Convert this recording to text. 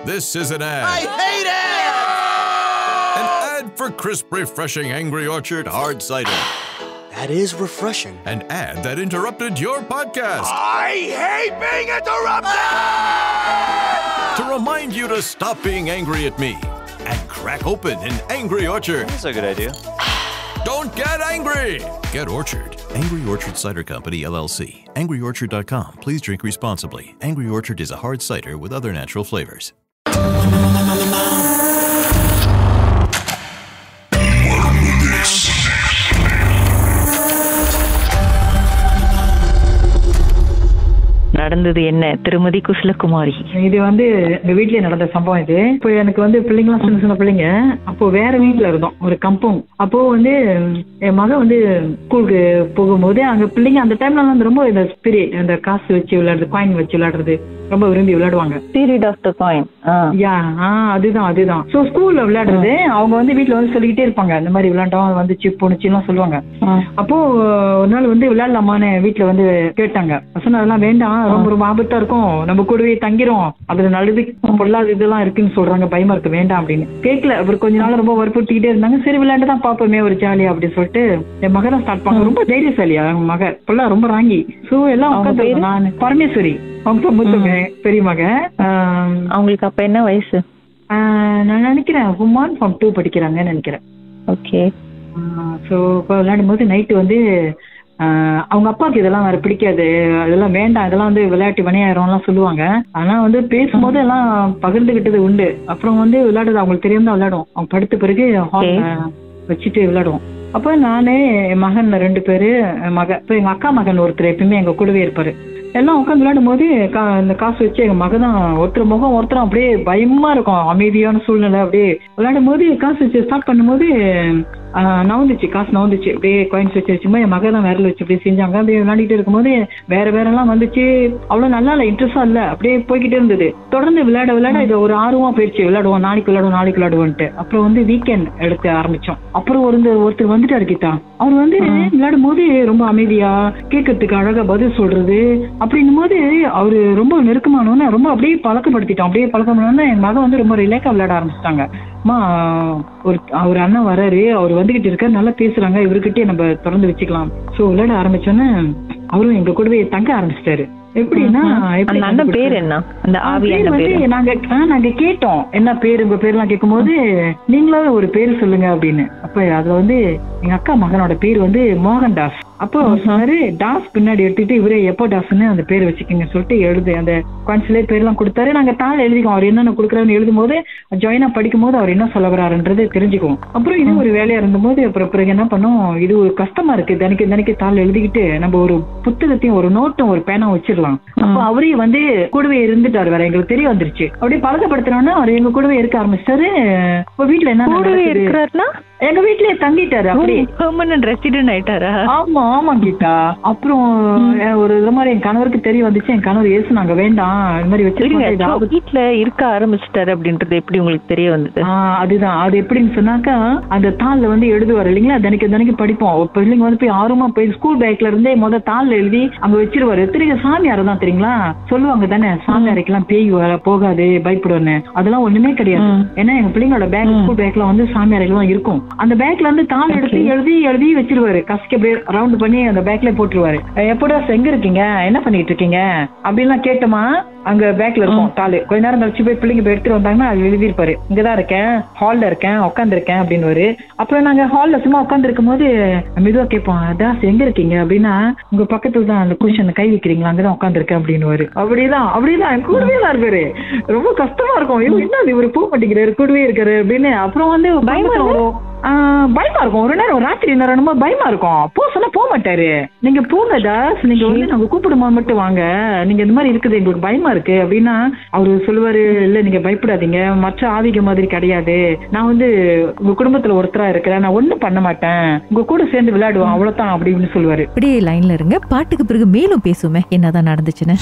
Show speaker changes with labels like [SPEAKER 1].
[SPEAKER 1] This is an ad.
[SPEAKER 2] I hate it!
[SPEAKER 1] An ad for crisp, refreshing Angry Orchard hard cider.
[SPEAKER 2] That is refreshing.
[SPEAKER 1] An ad that interrupted your podcast.
[SPEAKER 2] I hate being interrupted!
[SPEAKER 1] To remind you to stop being angry at me and crack open an Angry Orchard.
[SPEAKER 3] That's a good idea.
[SPEAKER 1] Don't get angry! Get Orchard. Angry Orchard Cider Company, LLC. AngryOrchard.com. Please drink responsibly. Angry Orchard is a hard cider with other natural flavors.
[SPEAKER 4] நடந்தது என்ன திருமதி குசலகுமாரி?
[SPEAKER 5] இது எங்க வீட்லயே நடந்த சம்பவம். இது இப்போ எனக்கு பிள்ளைங்களாம் சின்ன சின்ன பிள்ளைங்க. அப்போ வேற வீட்டுல இருந்தோம், ஒரு கம்பவுண்ட். அப்போ என் மகன் ஸ்கூலுக்கு போகும்போது அங்க பிள்ளைங்க அந்த டைம்ல ரொம்ப இந்த ஸ்பிரிட், அந்த காசு வச்சு விளையாடுறது, காயின் வச்சு விளையாடுறது ரொம்ப விரும்பி விளையாடுவாங்க.
[SPEAKER 4] Spirit of the coin.
[SPEAKER 5] அதுதான். சோ ஸ்கூல்ல விளையாடுறது அவங்க வீட்டுல சொல்லிக்கிட்டே இருப்பாங்க, இந்த மாதிரி விளையாண்டோம், வந்துச்சு போனுச்சுலாம் சொல்லுவாங்க. அப்போ ஒரு நாள் விளையாடலாமான்னு வீட்டுல கேட்டாங்க. சொன்ன அதெல்லாம் வேண்டாம், ரொம்ப ரொம்ப ஆபத்தா இருக்கும், நம்ம கூடவே தங்கிரும், அதுல நல்லது பொல்லாத இதெல்லாம் இருக்குன்னு சொல்றாங்க, பயமா இருக்கு, வேண்டாம் அப்படின்னு கேட்கல. அப்புறம் கொஞ்ச நாள் ரொம்ப வற்புறுத்திக்கிட்டே இருந்தாங்க. சரி விளையாண்டுதான் பாப்போமே, ஒரு ஜாலியா அப்படின்னு சொல்லிட்டு என் மகன் ஸ்டார்ட் பண்ண. ரொம்ப தைரியசாலியா அவங்க மகன், பொல்லா ரொம்ப ராங்கி. சோ எல்லாம் உட்காந்து நான் பரமேஸ்வரி அவங்க மூத்த பெரிய மகன்.
[SPEAKER 4] அவங்களுக்கு அப்ப என்ன வயசு?
[SPEAKER 5] நான் நினைக்கிறேன் ஹுமான் ஃபார்ம் 2 படிக்கிறாங்கன்னு நினைக்கிறேன்.
[SPEAKER 4] ஓகே.
[SPEAKER 5] சோ இப்போ விளையாடும் போது நைட்டு அவங்க அப்பாவுக்கு இதெல்லாம் வேற பிடிக்காது, அதெல்லாம் வேண்டாம், இதெல்லாம் விளையாட்டு வினையாயிரம்லாம் சொல்லுவாங்க. ஆனா பேசும்போது எல்லாம் பகிர்ந்துகிட்டது உண்டு. அப்புறம் விளையாடுறது அவங்களுக்கு தெரியாம தான் விளையாடும். அவங்க படுத்த பிறகு ஹால் வச்சுட்டு விளையாடுவோம். அப்ப நானே என் மகன் 2 பேரு மகன். இப்ப எங்க அக்கா மகன் ஒருத்தர் எப்பயுமே எங்க கூடவே இருப்பாரு. எல்லாம் உட்காந்து விளையாடும் போது இந்த காசு வச்சு எங்க மகன் தான் ஒருத்தர் முகம் ஒருத்தரும் அப்படியே பயமா இருக்கும், அமைதியான சூழ்நிலை. அப்படியே விளையாடும் போது காசு வச்சு ஸ்டார்ட் பண்ணும்போது நவுந்துச்சு, காசு நவுந்துச்சு, அப்படியே காயின்ஸ் வச்சு வச்சுமா என் மகன் தான் விரல் வச்சு அப்படியே செஞ்சாங்க. அப்படியே விளையாடிட்டு இருக்கும்போது வேற எல்லாம் வந்துச்சு. அவ்வளவு நல்லா இல்ல, இன்ட்ரெஸ்டா இல்ல, அப்படியே போய்கிட்டே இருந்தது. தொடர்ந்து விளையாட இது ஒரு ஆர்வமா போயிடுச்சு. விளையாடுவோம், நாளைக்கு விளையாடுவோன்ட்டு. அப்புறம் வீக்கெண்ட் எடுத்து ஆரம்பிச்சோம். அப்புறம் ஒருத்தர் வந்துட்டாரு கிட்டா. அவர் விளையாடும் போது ரொம்ப அமைதியா, கேட்கறதுக்கு அழகா பதில் சொல்றது. அப்படின்னும் போது அவரு ரொம்ப நெருக்கமானோன்னு ரொம்ப அப்படியே பழக்கப்படுத்திட்டோம். அப்படியே பழக்கமானோன்னு என் மகன் ரொம்ப ரிலேக்கா விளையாட ஆரம்பிச்சிட்டாங்க. அவர் அண்ணன் வராரு, அவர் வந்துகிட்டு இருக்காரு, நல்லா பேசுறாங்க, இவர்கிட்டயே நம்ம தொடர்ந்து வச்சுக்கலாம். சோ விளையாட ஆரம்பிச்சோன்னு அவரும் எங்க கூடவே தங்க ஆரம்பிச்சிட்டாரு. எப்படின்னா
[SPEAKER 4] பேர் என்ன?
[SPEAKER 5] நாங்க கேட்டோம், என்ன பேரு, உங்க பேர்லாம் கேட்கும் போது நீங்களாவே ஒரு பேரு சொல்லுங்க அப்படின்னு. அப்ப அதுல எங்க அக்கா மகனோட பேர் மோகன்தாஸ். அப்போ சொன்னாரு, டாஸ் பின்னாடி எடுத்துட்டு இவரே எப்போ டாஸ்ன்னு அந்த பேர் வச்சுக்கோங்க சொல்லிட்டு எழுது அந்த கான்சிலே பேர்லாம் கொடுத்தாரு. நாங்க தாள் எழுதிக்கோம், அவர் என்னென்ன கொடுக்குறாருன்னு எழுதும் போது ஜாயினா படிக்கும் போது அவர் என்ன சொல்ல வர்றாருன்றது தெரிஞ்சுக்குவோம். அப்புறம் இது ஒரு வேலையா இருந்தபோது அப்புறம் பிறகு என்ன பண்ணோம், இது ஒரு கஷ்டமா இருக்கு, தினைக்கு தாள் எழுதிக்கிட்டு நம்ம ஒரு புத்தகத்தையும் ஒரு நோட்டும் ஒரு பேனாவும் வச்சிடலாம். அப்போ அவரே கூடவே இருந்துட்டாரு, வேற எங்களுக்கு தெரிய வந்துருச்சு. அப்படியே பழக்கப்படுத்தினோன்னா அவர் எங்க கூடவே இருக்க ஆரம்பிச்சிட்டாரு. இப்ப வீட்டுல என்ன இருக்கிறாருன்னா எங்க வீட்லயே தங்கிட்டாரு, அப்படியே
[SPEAKER 4] பெர்மனன்ட் ரெசிடென்ட் ஆயிட்டாரா?
[SPEAKER 5] ஆமா கீதா. அப்புறம் ஒரு இது மாதிரி என் கணவருக்கு தெரிய வந்துச்சு. என் கணவர் ஏசுனாங்க, வேண்டாம் இந்த மாதிரி வச்சிருக்கீங்க,
[SPEAKER 4] வீட்டுல இருக்க ஆரம்பிச்சிட்டாரு அப்படின்றது எப்படி உங்களுக்கு தெரிய வந்தது?
[SPEAKER 5] அதுதான், அது எப்படின்னு சொன்னாக்கா அந்த தாள்ல எழுதுவாரு இல்லைங்களா, தினைக்கு படிப்போம். பிள்ளைங்க போய் ஆர்வமா போய் ஸ்கூல் பேக்ல இருந்தே தாள்ல எழுதி அங்க வச்சிருவாரு. திரும்ப சாமியார் தான் தெரியுங்களா, சொல்லுவாங்க தானே சாமியாரைக்கெல்லாம் பேய் போகாது, பயப்படுன்னு. அதெல்லாம் ஒண்ணுமே கிடையாது. ஏன்னா எங்க பிள்ளைங்களோட பேக் ஸ்கூல் பேக்ல சாமியாரைக்கெல்லாம் இருக்கும். அந்த பேக்ல தாள் எடுத்து எழுதி வச்சிருவாரு. கசிக்க அப்படியே ரவுண்ட் பண்ணி அந்த பேக்ல போட்டுருவாரு. எப்படா எங்க இருக்கீங்க, என்ன பண்ணிட்டு இருக்கீங்க அப்படின்லாம் கேட்டோமா, அங்க பேக்ல இருக்கும் தாள். கொஞ்ச நேரம் கழிச்சு போய் பிள்ளைங்க போய் எடுத்துட்டு வந்தாங்கன்னா அது எழுதிருப்பாரு, இங்கதான் இருக்கேன், ஹால்ல இருக்கேன், உட்காந்து இருக்கேன் அப்படின்னு. அப்புறம் நாங்க ஹால்ல சும்மா உட்காந்து இருக்கும் போது மெதுவா கேட்போம், தாஸ் எங்க இருக்கீங்க அப்படின்னா, உங்க பக்கத்துல தான் அந்த குஷன் கை வைக்கிறீங்களா, அங்கதான் உட்காந்து இருக்கேன் அப்படின்னு. அப்படிதான் என் கூடவே தான் இருப்பாரு. ரொம்ப கஷ்டமா இருக்கும், என்ன இவரு போக மாட்டேங்கிறாரு, கூடவே இருக்காரு அப்படின்னு. அப்புறம் பயமா இருக்கும். ஒரு நேரம் ராத்திரி நேரம் ரொம்ப பயமா இருக்கும். சொன்னா போக மாட்டாரு. நீங்க போங்க தாஸ், நீங்க நாங்க கூப்பிடுமா மட்டும் வாங்க, நீங்க இந்த மாதிரி இருக்குது எங்களுக்கு பயமா இருக்கு அப்படின்னா அவரு சொல்லுவாரு, இல்ல நீங்க பயப்படாதீங்க, மற்ற ஆவிக மாதிரி கிடையாது, நான் உங்க குடும்பத்துல ஒருத்தரா இருக்கிறேன், நான் ஒண்ணும் பண்ண மாட்டேன், உங்க கூட சேர்ந்து விளையாடுவோம், அவ்வளவுதான் அப்படின்னு சொல்லுவாரு.
[SPEAKER 6] அப்படியே லைன்ல இருங்க, பாட்டுக்கு பிறகு மேலும் பேசுவோமே என்னதான் நடந்துச்சுன்னு.